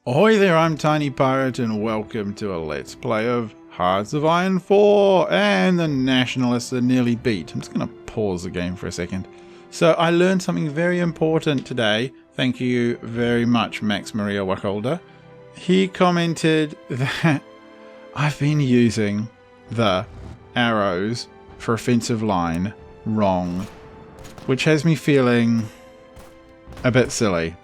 Ahoy there, I'm Tiny Pirate and welcome to a Let's Play of Hearts of Iron 4 and the Nationalists are nearly beat. I'm just going to pause the game for a second. So I learned something very important today. Thank you very much, Max Maria Wacholder. He commented that I've been using the arrows for offensive line wrong, which has me feeling a bit silly.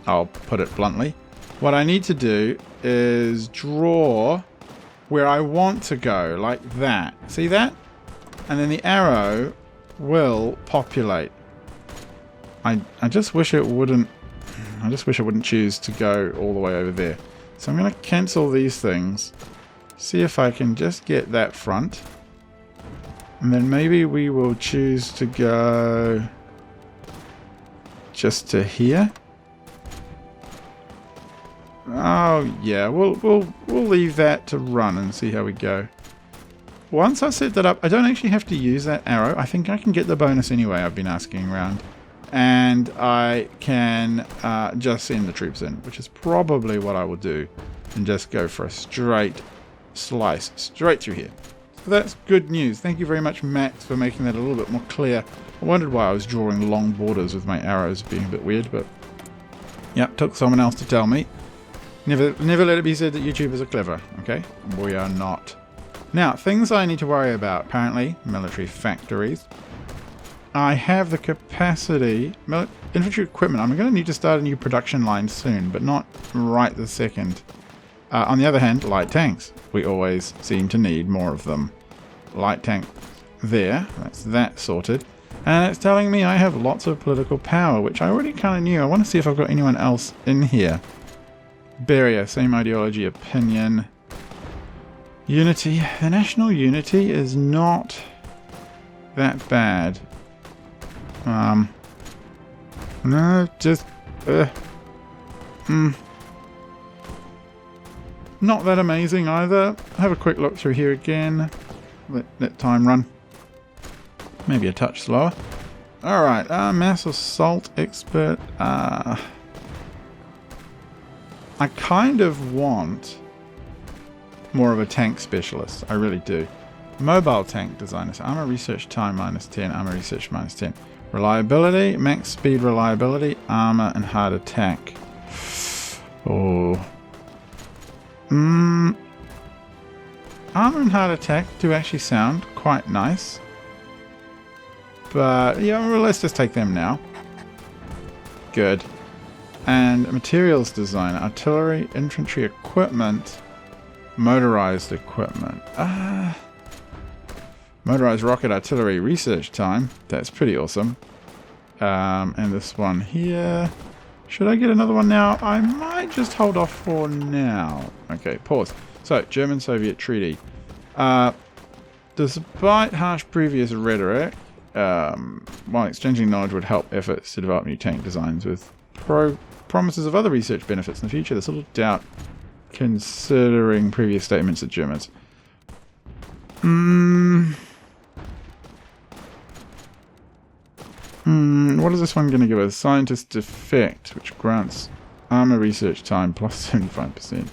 I'll put it bluntly. What I need to do is draw where I want to go, like that. See that? And then the arrow will populate. I just wish it wouldn't. I just wish it wouldn't choose to go all the way over there. So I'm going to cancel these things. See if I can just get that front. And then maybe we will choose to go just to here. Oh yeah, we'll leave that to run and see how we go. Once I set that up, I don't actually have to use that arrow. I think I can get the bonus anyway. I've been asking around, and I can just send the troops in, which is probably what I will do, and just go for a straight slice straight through here. So that's good news. Thank you very much, Max, for making that a little bit more clear. I wondered why I was drawing long borders with my arrows being a bit weird, but yep, took someone else to tell me. Never let it be said that YouTubers are clever, okay? We are not. Now, things I need to worry about. Apparently, military factories. I have the capacity. Infantry equipment. I'm going to need to start a new production line soon, but not right this second. On the other hand, light tanks. We always seem to need more of them. Light tank there. That's that sorted. And it's telling me I have lots of political power, which I already kind of knew. I want to see if I've got anyone else in here. Barrier, same ideology, opinion. Unity. The national unity is not that bad. No, just not that amazing either. Have a quick look through here again. Let time run. Maybe a touch slower. Alright, mass assault expert. I kind of want more of a tank specialist. I really do. Mobile tank designer. So armor research time -10. Armor research -10. Reliability. Max speed reliability. Armor and hard attack. Oh. Armor and hard attack do actually sound quite nice. But yeah, well, let's just take them now. Good. And materials design, artillery, infantry equipment, motorized equipment. Motorized rocket artillery research time. That's pretty awesome. And this one here. Should I get another one now? I might just hold off for now. Okay, pause. So, German-Soviet treaty. Despite harsh previous rhetoric, while exchanging knowledge would help efforts to develop new tank designs with promises of other research benefits in the future, there's little doubt considering previous statements of Germans. What is this one going to give us? Scientist defect, which grants armor research time plus 75%.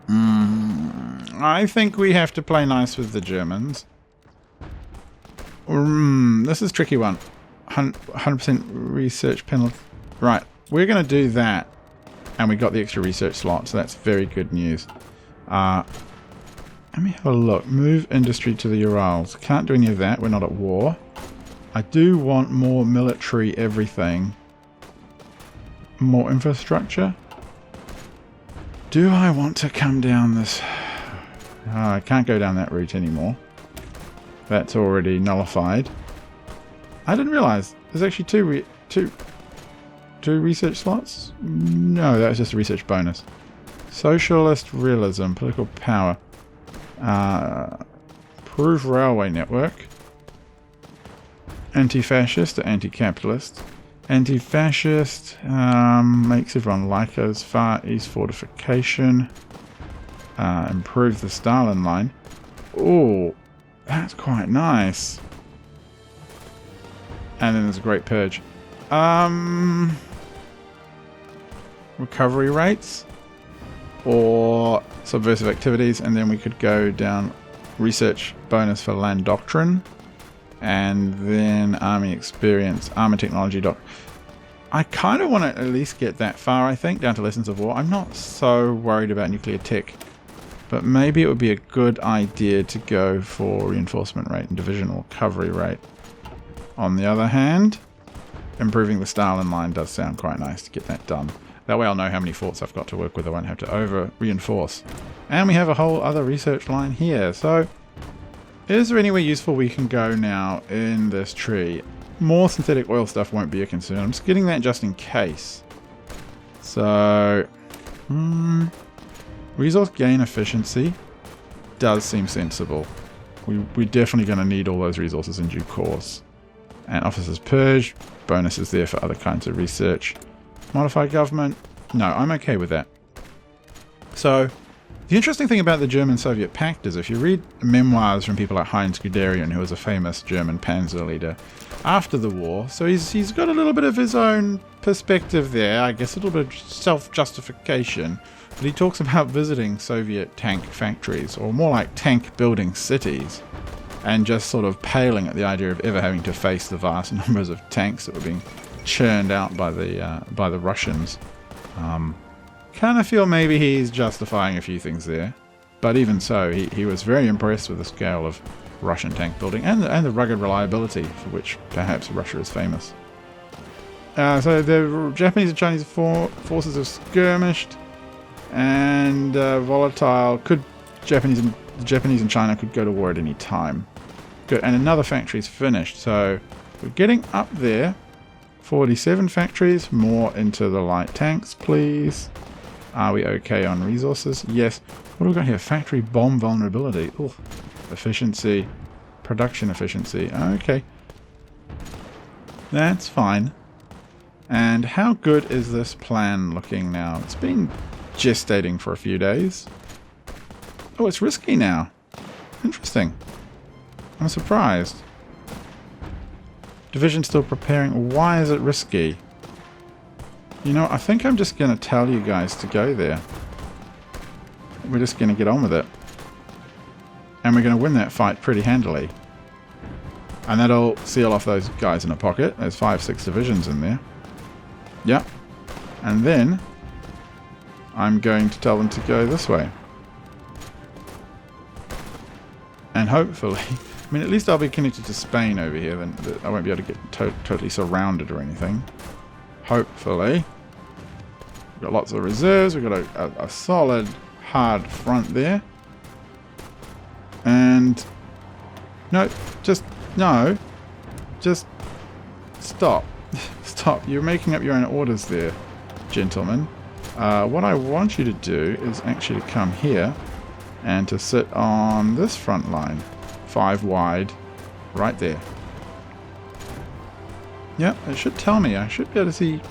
I think we have to play nice with the Germans. This is a tricky one. 100% research penalty. Right, we're going to do that. And we got the extra research slot, so that's very good news. Let me have a look. Move industry to the Urals. Can't do any of that. We're not at war. I do want more military everything. More infrastructure. Do I want to come down this? I can't go down that route anymore. That's already nullified. I didn't realize there's actually two research slots? No, that was just a research bonus. Socialist realism, political power. Improve railway network. Anti-fascist or anti-capitalist. Anti-fascist makes everyone like us. Far East fortification. Improve the Stalin line. Oh, that's quite nice. And then there's a great purge. recovery rates or subversive activities, and then we could go down research bonus for land doctrine, and then army experience, armor technology I kind of want to at least get that far, I think, down to lessons of war. I'm not so worried about nuclear tech, but maybe it would be a good idea to go for reinforcement rate and divisional recovery rate. On the other hand, improving the Stalin line does sound quite nice to get that done. That way I'll know how many forts I've got to work with. I won't have to over-reinforce. And we have a whole other research line here. So, is there anywhere useful we can go now in this tree? More synthetic oil stuff won't be a concern. I'm just getting that just in case. So, resource gain efficiency does seem sensible. We're definitely going to need all those resources in due course. And officers purge, bonuses there for other kinds of research. Modify government, no, I'm okay with that. So, the interesting thing about the German-Soviet pact is if you read memoirs from people like Heinz Guderian, who was a famous German panzer leader after the war, so he's got a little bit of his own perspective there, I guess a little bit of self-justification, but he talks about visiting Soviet tank factories, or more like tank building cities, and just sort of paling at the idea of ever having to face the vast numbers of tanks that were being churned out by the Russians. Kind of feel maybe he's justifying a few things there, but even so, he was very impressed with the scale of Russian tank building and the rugged reliability for which perhaps Russia is famous. So the Japanese and Chinese forces have skirmished, and volatile. The Japanese and China could go to war at any time. Good, and another factory's finished, so we're getting up there. 47 factories, more into the light tanks, please. Are we okay on resources? Yes. What do we got here? Factory bomb vulnerability. Ooh. Efficiency. Production efficiency. Okay. That's fine. And how good is this plan looking now? It's been gestating for a few days. Oh, it's risky now. Interesting. I'm surprised. Division still preparing. Why is it risky? You know, I think I'm just going to tell you guys to go there. We're just going to get on with it. And we're going to win that fight pretty handily. And that'll seal off those guys in a pocket. There's 5-6 divisions in there. Yep. And then I'm going to tell them to go this way. And hopefully, I mean, at least I'll be connected to Spain over here. Then I won't be able to get totally surrounded or anything. Hopefully. We've got lots of reserves. We've got a solid, hard front there. And no, just stop. Stop. You're making up your own orders there, gentlemen. What I want you to do is actually come here and to sit on this front line. 5 wide, right there. Yep, it should tell me. I should be able to see.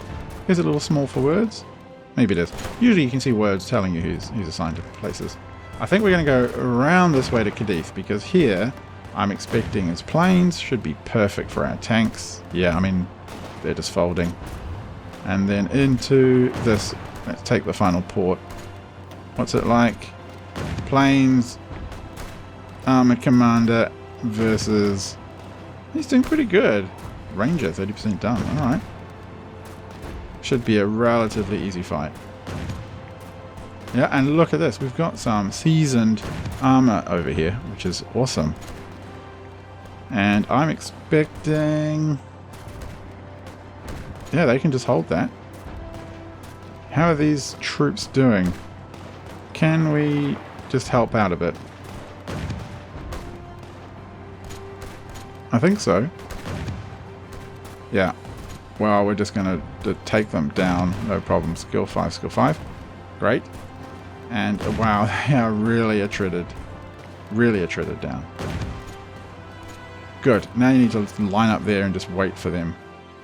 Is it a little small for words? Maybe it is. Usually you can see words telling you who's assigned to places. I think we're going to go around this way to Cadiz, because here I'm expecting its planes should be perfect for our tanks. Yeah, I mean, they're just folding. And then into this, let's take the final port. What's it like? Planes, armor commander versus... He's doing pretty good. Ranger, 30% done. Alright. Should be a relatively easy fight. Yeah, and look at this. We've got some seasoned armor over here, which is awesome. And I'm expecting... Yeah, they can just hold that. How are these troops doing? Can we just help out a bit? I think so. Yeah. Well, we're just going to take them down. No problem. Skill 5, skill 5. Great. And wow, they are really attrited. Really attrited down. Good. Now you need to line up there and just wait for them.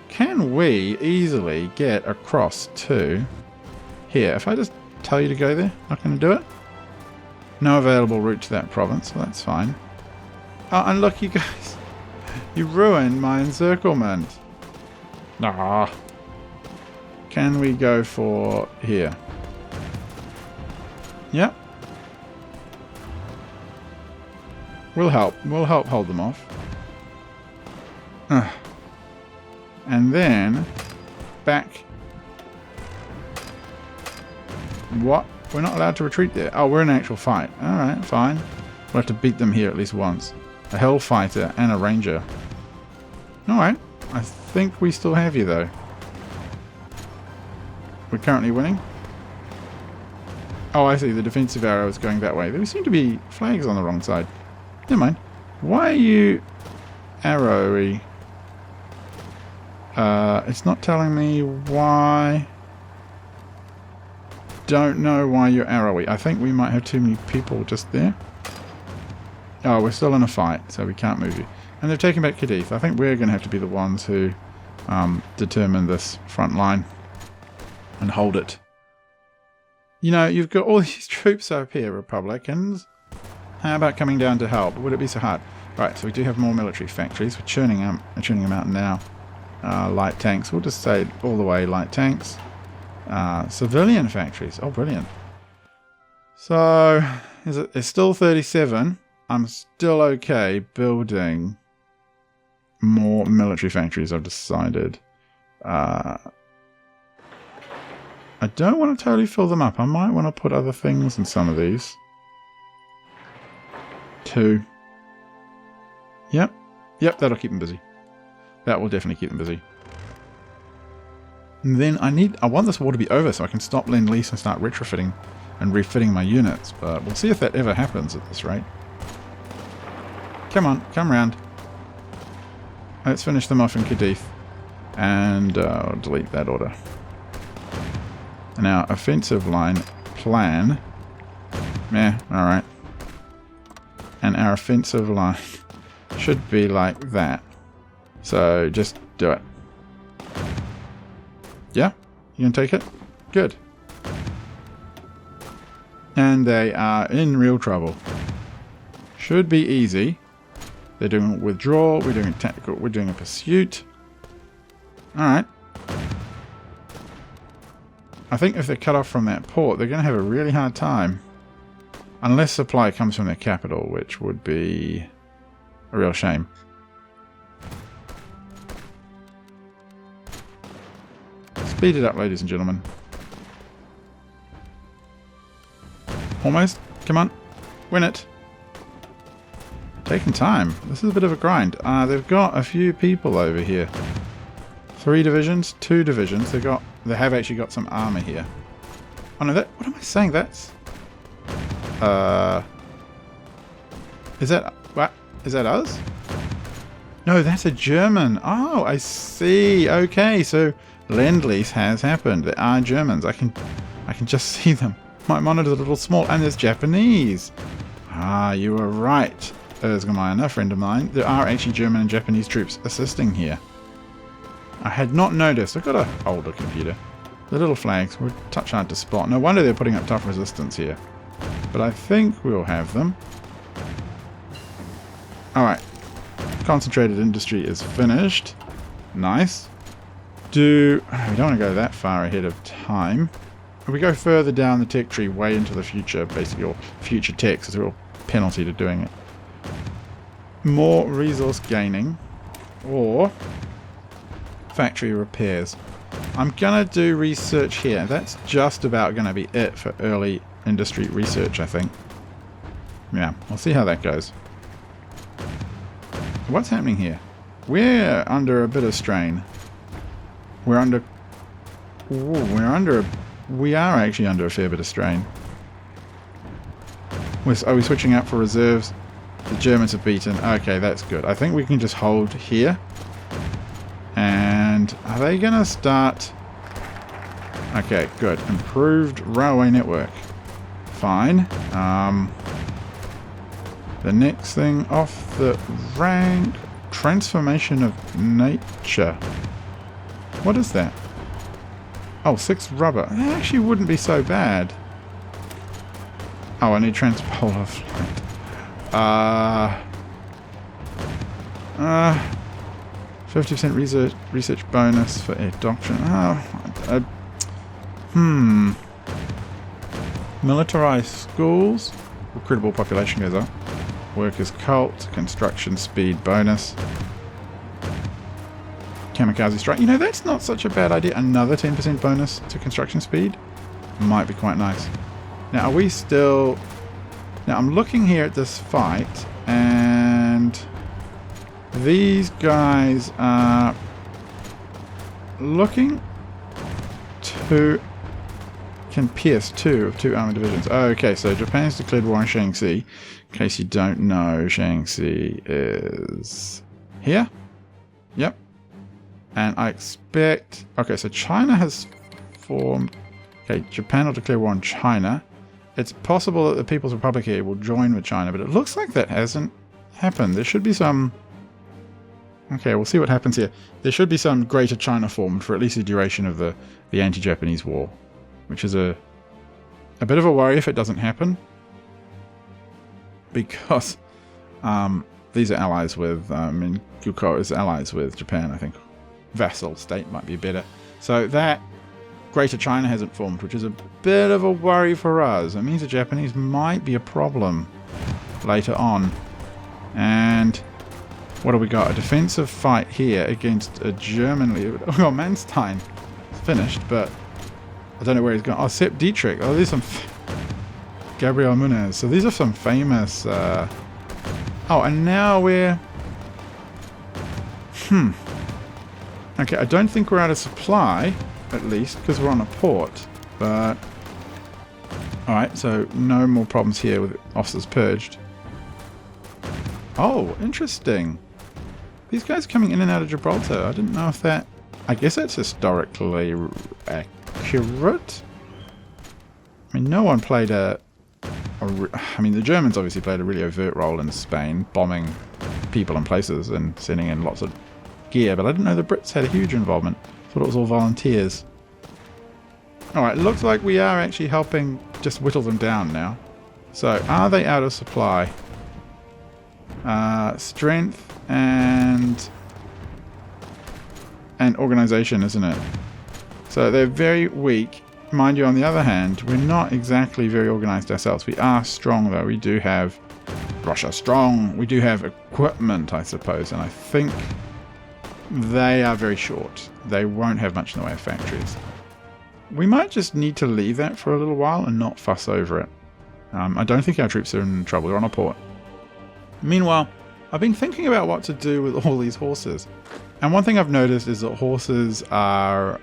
Can we easily get across to here? If I just tell you to go there, not going to do it? No available route to that province. Well, that's fine. Oh, and look, you guys. You ruined my encirclement. Ah. Can we go for here? Yep. We'll help. We'll help hold them off. And then back. What? We're not allowed to retreat there. Oh, we're in an actual fight. Alright, fine. We'll have to beat them here at least once. A Hellfighter and a Ranger. Alright. I think we still have you though. We're currently winning. Oh, I see. The defensive arrow is going that way. There seem to be flags on the wrong side. Never mind. Why are you arrowy? It's not telling me why. Don't know why you're arrowy. I think we might have too many people just there. Oh, we're still in a fight, so we can't move you. And they've taken back Cadiz. I think we're going to have to be the ones who determine this front line and hold it. You know, you've got all these troops up here, Republicans. How about coming down to help? Would it be so hard? Right, so we do have more military factories. We're churning them out now. Light tanks. We'll just say all the way light tanks. Civilian factories. Oh, brilliant. So, it's still 37. I'm still okay building more military factories, I've decided. I don't want to totally fill them up. I might want to put other things in some of these. 2. Yep. Yep, that'll keep them busy. That will definitely keep them busy. And then I want this war to be over so I can stop Lend-Lease and start retrofitting and refitting my units. But we'll see if that ever happens at this rate. Come on, come round. Let's finish them off in Cadiz. And I'll delete that order. And our offensive line plan. Meh, alright. And our offensive line should be like that. So just do it. Yeah? You can take it? Good. And they are in real trouble. Should be easy. They're doing a withdrawal, we're doing a tactical, we're doing a pursuit. Alright. I think if they're cut off from that port, they're going to have a really hard time. Unless supply comes from their capital, which would be a real shame. Speed it up, ladies and gentlemen. Almost. Come on. Win it. Taking time. This is a bit of a grind. They've got a few people over here. 3 divisions, 2 divisions. They have actually got some armor here. Oh no, what am I saying? That's is that what? Is that us? No, that's a German. Oh, I see. Okay, so Lend-Lease has happened. There are Germans. I can just see them. My monitor's a little small, and there's Japanese. Ah, you were right, Erzgemeiner, a friend of mine. There are actually German and Japanese troops assisting here. I had not noticed. I've got an older computer. The little flags were a touch hard to spot. No wonder they're putting up tough resistance here. But I think we'll have them. Alright. Concentrated industry is finished. Nice. We don't want to go that far ahead of time. If we go further down the tech tree, way into the future, basically, or future tech, is a real penalty to doing it. More resource gaining, or factory repairs. I'm going to do research here. That's just about going to be it for early industry research, I think. Yeah, we'll see how that goes. What's happening here? We're under a bit of strain. We are actually under a fair bit of strain. Are we switching out for reserves? The Germans have beaten. Okay, that's good. I think we can just hold here. And are they going to start? Okay, good. Improved railway network. Fine. The next thing off the rank. Transformation of nature. What is that? Oh, 6 rubber. That actually wouldn't be so bad. Oh, I need transpolar flight. 50% research bonus for a Doctrine. Oh, Militarized schools. Recruitable population goes up. Workers cult. Construction speed bonus. Kamikaze strike. You know, that's not such a bad idea. Another 10% bonus to construction speed. Might be quite nice. Now, are we still... Now, I'm looking here at this fight, and these guys are looking to... can pierce 2 of 2 armored divisions. Okay, so Japan's declared war on Shaanxi. In case you don't know, Shaanxi is here. Yep. And I expect... Okay, so China has formed... Okay, Japan will declare war on China. It's possible that the People's Republic here will join with China, but it looks like that hasn't happened. There should be some... Okay, we'll see what happens here. There should be some Greater China formed for at least the duration of the anti-Japanese war, which is a bit of a worry if it doesn't happen, because these are allies with... Gyuko is allies with Japan, I think. Vassal state might be better. So that Greater China hasn't formed, which is a bit of a worry for us. It means the Japanese might be a problem later on. And what do we got? A defensive fight here against a German leader. Oh, Manstein is finished, but I don't know where he's gone. Oh, Sepp Dietrich. Oh, these are some... Gabriel Munez. So these are some famous... Oh, and now we're... Okay, I don't think we're out of supply, at least, because we're on a port. But... Alright, so no more problems here with officers purged. Oh, interesting. These guys are coming in and out of Gibraltar. I didn't know if that... I guess that's historically accurate. I mean, no one played I mean, the Germans obviously played a really overt role in Spain, bombing people and places and sending in lots of gear, but I didn't know the Brits had a huge involvement. Thought it was all volunteers. Alright, looks like we are actually helping just whittle them down now. So, are they out of supply? Strength and organization, isn't it? So they're very weak. Mind you, on the other hand, we're not exactly very organized ourselves. We are strong, though. We do have... Russia strong. We do have equipment, I suppose, and I think they are very short. They won't have much in the way of factories. We might just need to leave that for a little while and not fuss over it. I don't think our troops are in trouble. They're on a port. Meanwhile, I've been thinking about what to do with all these horses. And one thing I've noticed is that horses are...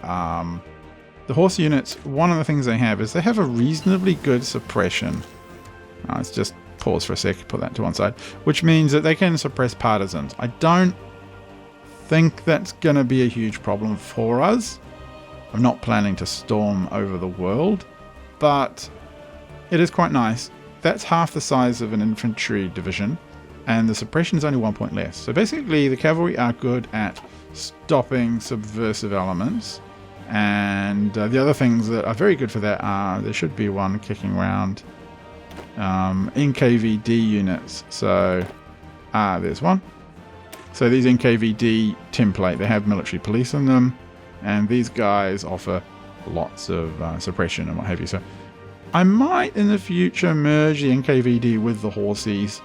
the horse units, one of the things they have is they have a reasonably good suppression. Let's just pause for a sec, put that to one side. Which means that they can suppress partisans. I don't think that's going to be a huge problem for us. I'm not planning to storm over the world, but it is quite nice. That's half the size of an infantry division, and the suppression is only 1 point less. So basically, the cavalry are good at stopping subversive elements, and the other things that are very good for that are, there should be one kicking around, NKVD units. So, there's one. So these NKVD template, they have military police in them, and these guys offer lots of suppression and what have you. So I might in the future merge the NKVD with the horsies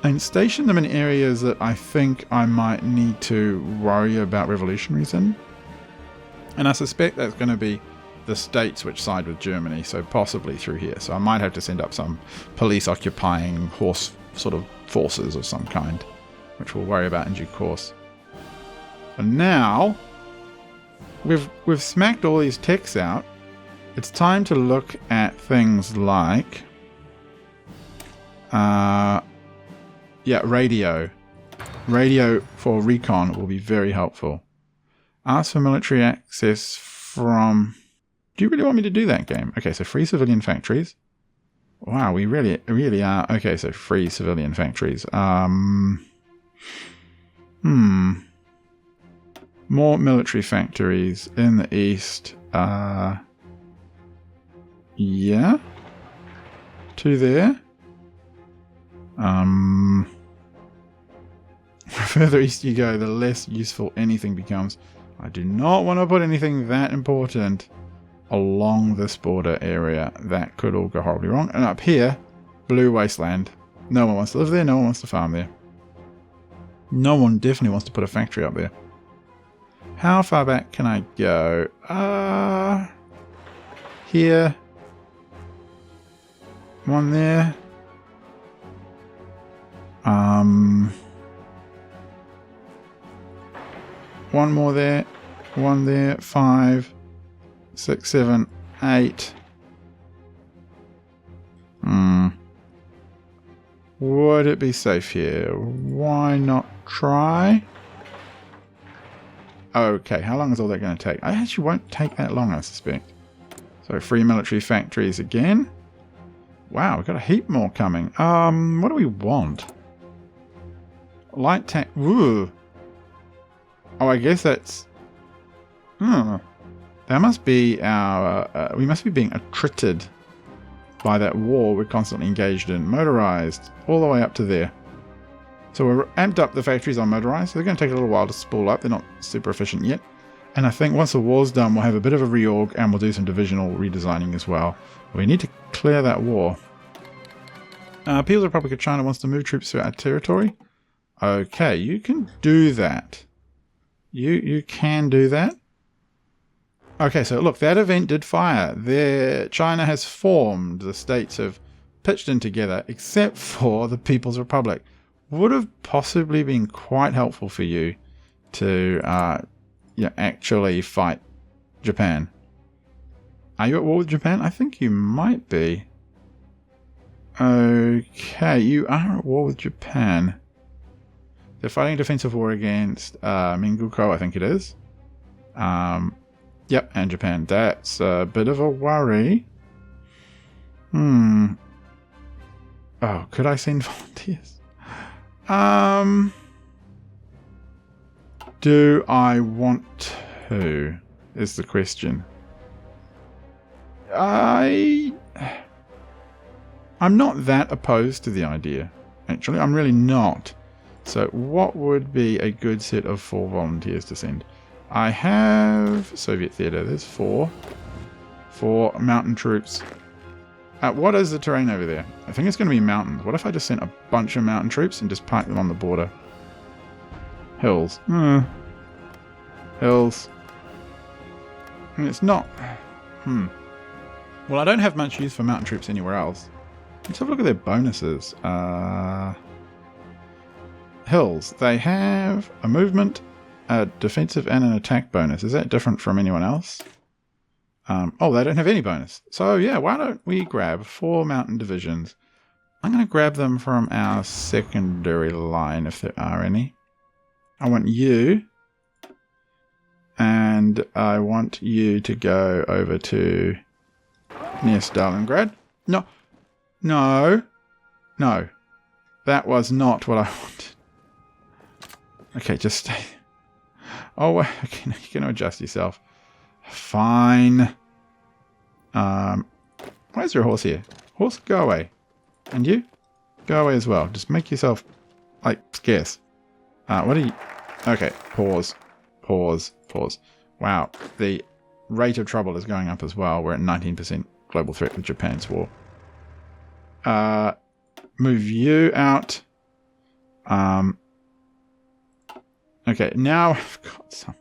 and station them in areas that I think I might need to worry about revolutionaries in. And I suspect that's going to be the states which side with Germany, so possibly through here. So I might have to send up some police occupying horse sort of forces of some kind, which we'll worry about in due course. And now we've smacked all these techs out. It's time to look at things like radio. Radio for recon will be very helpful. Ask for military access from... Do you really want me to do that, game? Okay, so free civilian factories. Wow, we really are... Okay, so free civilian factories. More military factories in the east. Yeah. 2 there. The further east you go, the less useful anything becomes. I do not want to put anything that important along this border area, that could all go horribly wrong. And up here, blue wasteland. No one wants to live there. No one wants to farm there. No one definitely wants to put a factory up there. How far back can I go? Here. One there. One more there. One there. 5, 6, 7, 8. Would it be safe here? Why not try? Okay, how long is all that going to take? I actually won't take that long, I suspect. So, free military factories again. Wow, we've got a heap more coming. What do we want? Light tank. Ooh. Oh, I guess that's... That must be our... we must be being attrited by that war we're constantly engaged in. Motorized. All the way up to there. So we're amped up the factories on motorized. So they're going to take a little while to spool up. They're not super efficient yet. And I think once the war's done, we'll have a bit of a reorg and we'll do some divisional redesigning as well. We need to clear that war. People's Republic of China wants to move troops to our territory. Okay, you can do that. You can do that. Okay, so look, that event did fire. China has formed. The states have pitched in together, except for the People's Republic. Would have possibly been quite helpful for you to actually fight Japan. Are you at war with Japan? I think you might be. Okay, you are at war with Japan. They're fighting a defensive war against Minguko, I think it is. Yep, and Japan. That's a bit of a worry. Oh, could I send volunteers? Do I want to? Is the question. I'm not that opposed to the idea. Actually, I'm really not. So what would be a good set of 4 volunteers to send? I have Soviet theatre. There's 4. 4 mountain troops. What is the terrain over there? I think it's going to be mountains. What if I just sent a bunch of mountain troops and just parked them on the border? Hills. Hills. I mean, it's not... Well, I don't have much use for mountain troops anywhere else. Let's have a look at their bonuses. Hills. They have a movement, a defensive, and an attack bonus. Is that different from anyone else? Oh, they don't have any bonus. So, yeah, why don't we grab 4 mountain divisions? I'm going to grab them from our secondary line, if there are any. I want you. And I want you to go over to near Stalingrad. No. No. No. That was not what I wanted. Okay, just stay. Oh, okay, now you can adjust yourself. Fine. Where's your horse here? Horse, go away. And you? Go away as well. Just make yourself, like, scarce. What are you... Okay, pause. Pause. Pause. Wow, the rate of trouble is going up as well. We're at 19% global threat with Japan's war. Move you out. Okay, now I've got some...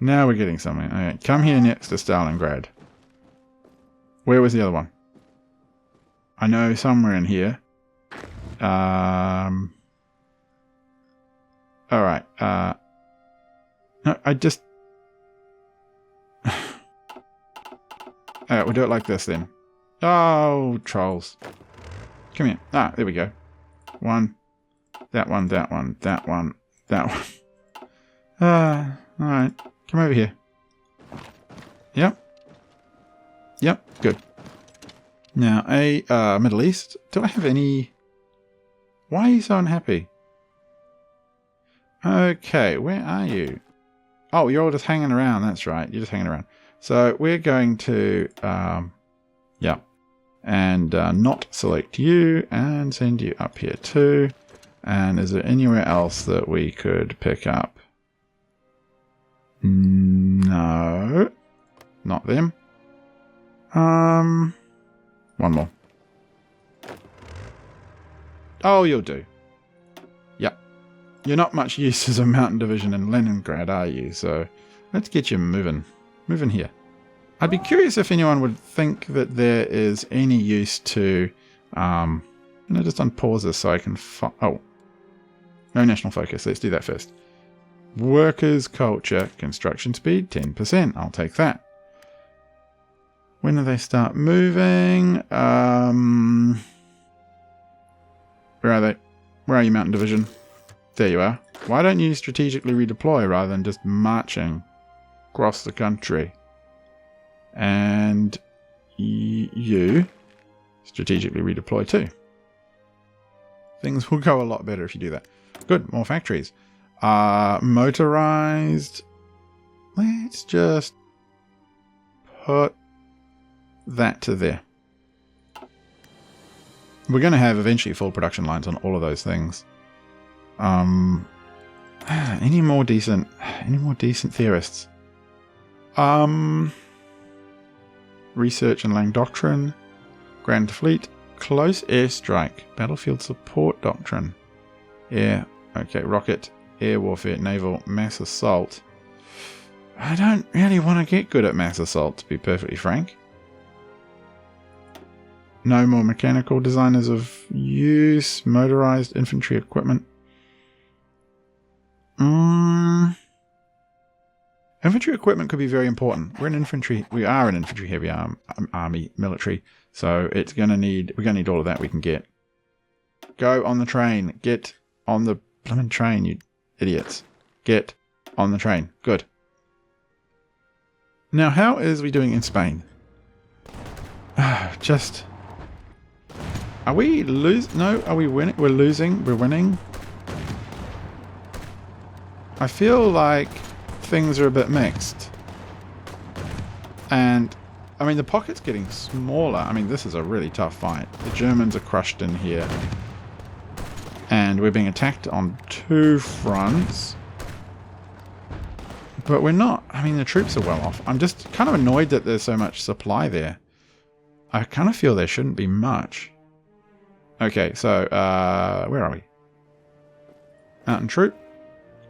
Now we're getting something. Okay, come here next to Stalingrad. Where was the other one? I know somewhere in here. Alright. No, I just... Alright, we'll do it like this then. Oh, trolls. Come here. Ah, there we go. One. That one, that one, that one, that one. Alright. Come over here. Yep. Yep, good. Now, Middle East. Do I have any... Why are you so unhappy? Okay, where are you? Oh, you're all just hanging around. That's right. You're just hanging around. So, we're going to... yeah. And not select you and send you up here too. And is there anywhere else that we could pick up? No. Not them. One more. Oh, you'll do. Yep. You're not much use as a mountain division in Leningrad, are you? So let's get you moving. Moving here. I'd be curious if anyone would think that there is any use to... just unpause this so I can... Oh. No national focus. Let's do that first. Workers' culture. Construction speed, 10%. I'll take that. When do they start moving? Where are they? Where are you, Mountain Division? There you are. Why don't you strategically redeploy rather than just marching across the country? And you strategically redeploy too. Things will go a lot better if you do that. Good, more factories. Motorized. Let's just put that to there. We're going to have eventually full production lines on all of those things. Any more decent theorists? Research and Lang Doctrine, Grand Fleet, Close Airstrike, Battlefield Support Doctrine, Air, okay, Rocket, Air Warfare, Naval, Mass Assault. I don't really want to get good at Mass Assault, to be perfectly frank. No more mechanical designers of use, motorized infantry equipment. Infantry equipment could be very important. We are an infantry heavy army military, so we're gonna need all of that we can get. Go on the train. Get on the blooming train, you idiots. Get on the train. Good. Now, how is we doing in Spain? Just... Are we No, are we winning? We're losing. We're winning. I feel like things are a bit mixed. And, I mean, the pocket's getting smaller. I mean, this is a really tough fight. The Germans are crushed in here. And we're being attacked on two fronts. But we're not. I mean, the troops are well off. I'm just kind of annoyed that there's so much supply there. I kind of feel there shouldn't be much. Okay, so, where are we? Mountain troop.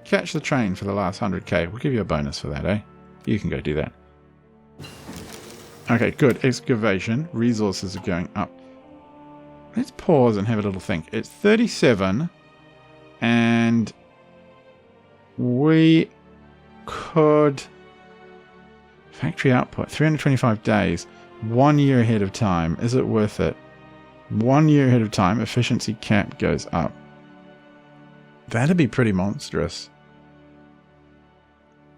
Catch the train for the last 100k. We'll give you a bonus for that, eh? You can go do that. Okay, good. Excavation. Resources are going up. Let's pause and have a little think. It's 37. And we could... Factory output. 325 days. 1 year ahead of time. Is it worth it? 1 year ahead of time. Efficiency cap goes up. That'd be pretty monstrous.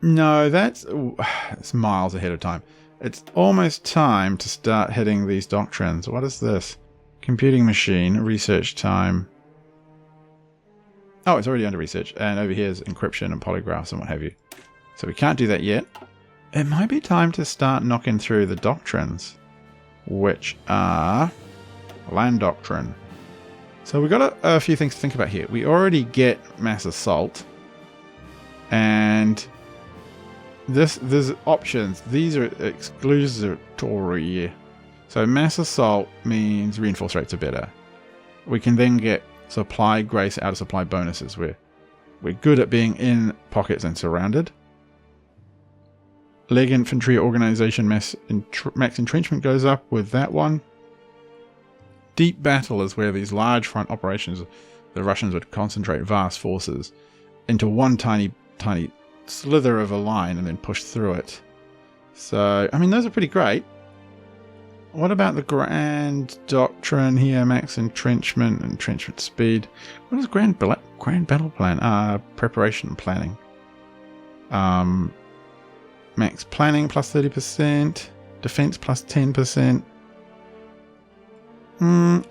No, that's miles ahead of time. It's almost time to start hitting these doctrines. What is this? Computing machine, research time. Oh, it's already under research. And over here is encryption and polygraphs and what have you. So we can't do that yet. It might be time to start knocking through the doctrines, which are land doctrine. So we've got a few things to think about here. We already get mass assault. And there's options. These are exclusory. So mass assault means reinforce rates are better. We can then get supply grace out of supply bonuses. We're good at being in pockets and surrounded. Leg infantry organization max entrenchment goes up with that one. Deep battle is where these large front operations, the Russians would concentrate vast forces into one tiny slither of a line and then push through it. So, I mean, those are pretty great. What about the Grand Doctrine here? Max entrenchment speed. What is Grand Battle Plan? Preparation planning. Max planning plus 30%. Defense plus 10%.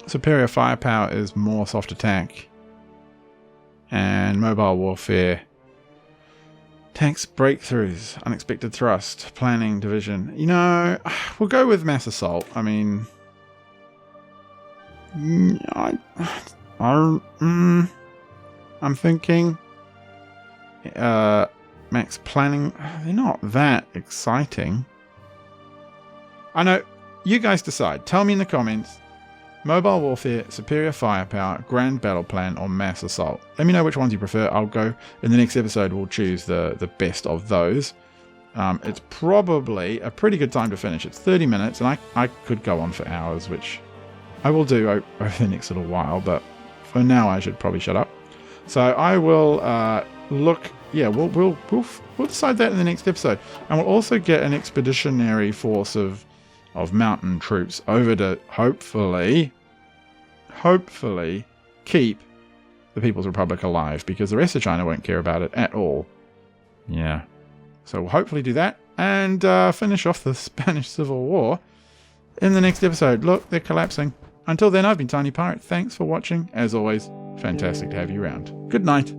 Superior firepower is more soft attack. And mobile warfare. Tanks breakthroughs. Unexpected thrust. Planning division. You know, we'll go with mass assault. I mean... I'm thinking... max planning... They're not that exciting. I know... you guys decide. Tell me in the comments. Mobile warfare, superior firepower, grand battle plan, or mass assault. Let me know which ones you prefer. I'll go in the next episode. We'll choose the best of those. It's probably a pretty good time to finish. It's 30 minutes, and I could go on for hours, which I will do over the next little while. But for now, I should probably shut up. So I will look. Yeah, we'll decide that in the next episode, and we'll also get an expeditionary force of mountain troops over to hopefully keep the People's Republic alive, because the rest of China won't care about it at all. Yeah. So we'll hopefully do that and finish off the Spanish Civil War in the next episode. Look, they're collapsing. Until then, I've been Tiny Pirate. Thanks for watching. As always, fantastic to have you around. Good night.